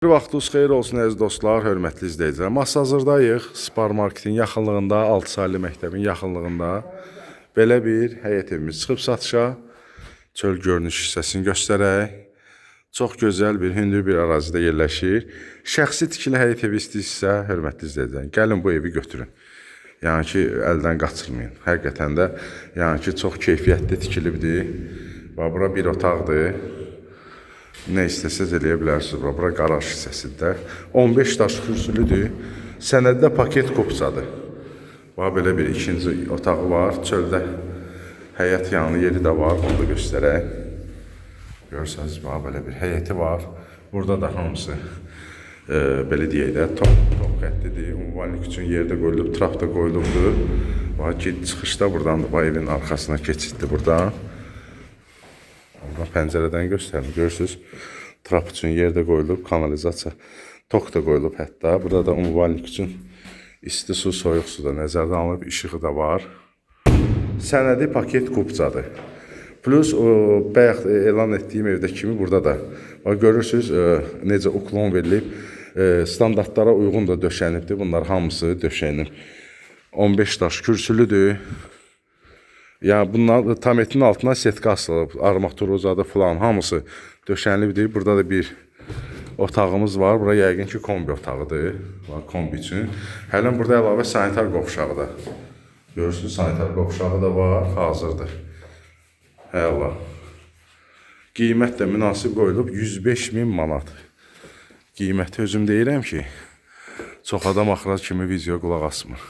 Bir vaxtınız xeyir olsun əziz dostlar, hörmətli izləyicilər. Hazırdayıq. Spar Marketin yaxınlığında, 6 saylı məktəbin yaxınlığında belə bir həyət evimiz çıxıb satışa. Çöl görünüş hissəsini göstərək. Çox gözəl bir hündür bir ərazidə yerləşir. Şəxsi tikili həyət evi istəyirsə, hörmətli izləyicilər, gəlin bu evi götürün. Yəni ki, əldən qaçırmayın. Həqiqətən də, yəni ki, çox keyfiyyətli tikilibdir. Bura bir otaqdır. Nə istəsəz eləyə bilərsiniz. Bura qaraj hissəsində. 15 daş kürsülüdür. Sənəddə paket kupçadır. Belə bir ikinci otağı var. Çöldə həyət yanı yeri də var. Onu da göstərək. Görürsünüz, belə bir həyəti var. Burada da hamısı belə deyək də top xəttidir. Ünvanlik üçün yerdə qoyulub, trap da qoyulubdur. Çıxışda buradan da evin arxasına keçiddir buradan. Pəncərədən göstərim. Görürsünüz, trap üçün yerdə qoyulub, kanalizasiya tok da qoyulub hətta. Burada da ünvanlik üçün isti su, soyuq su da nəzərdən alınıb, işığı da var. Sənədi paket kupçadır. Plus, bayaq elan etdiyim evdə kimi burada da. Görürsünüz, necə uklon verilib, standartlara uyğun da döşənibdir. Bunlar hamısı döşənib. 15 daş kürsülüdür. Yəni, bunlar tam etin altına setka asılıb, armatur uzadı falan, hamısı döşənlidir. Burada da bir otağımız var. Bura yəqin ki, kombi otağıdır. Kombi üçün. Hələn burada əlavə sanitar qovşağı da. Görürsünüz, sanitar qovşağı da var, hazırdır. Hələ. Qiymət də münasib qoyulub 105.000 manat. Qiyməti özüm deyirəm ki, çox adam axıra kimi video qulaq asmır.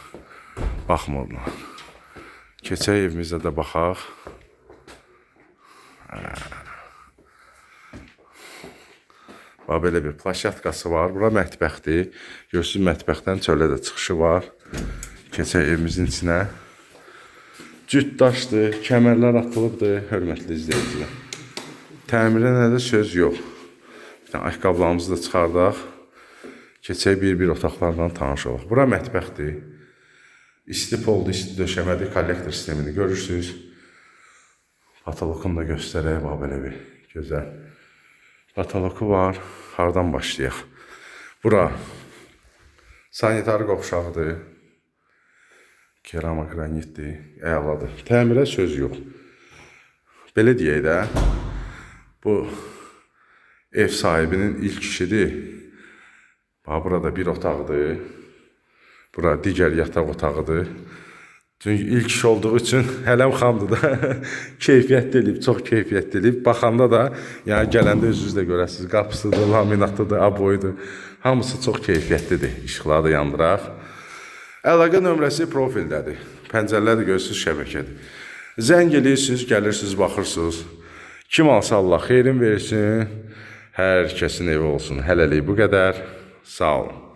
Baxmırlar. Keçək evimizdə də baxaq. Belə bir plaşatkası var. Bura mətbəxdir. Görürsünüz, mətbəxdən çölə də çıxışı var. Keçək evimizin içinə. Cüt daşdır, kəmərlər atılıbdır, hörmətli izləyicilər. Təmirə nədə söz yox. Bir tane ayaqqabılarımızı da çıxardaq. Keçək bir otaqlardan tanış olaq. Bura mətbəxdir. İsti poldu, isti döşəmədir, kollektor sistemini görürsünüz. Patolokunu da göstərək, belə bir gözəl patoloku var. Hardan başlayaq? Bura sanitar qovşağıdır. Kerama qranitdir, əladır. Təmirə söz yox. Belə deyək də, bu ev sahibinin ilk işidir. Burada bir otaqdır. Bura digər yataq otağıdır. Çünki ilk iş olduğu üçün hələm xamdır da keyfiyyətli eləyib, çox keyfiyyətli eləyib. Baxanda da, yəni gələndə özünüz də görəsiniz. Qapısıdır, laminatıdır, aboyudur. Hamısı çox keyfiyyətlidir. İşıqları da yandıraq. Əlaqə nömrəsi profildədir. Pəncərələr də görürsünüz, şəbəkədir. Zəng eləyirsiniz, gəlirsiniz, baxırsınız. Kim alsa Allah xeyrin versin. Hər kəsin evi olsun. Hələlik bu qədər. Sağ olun.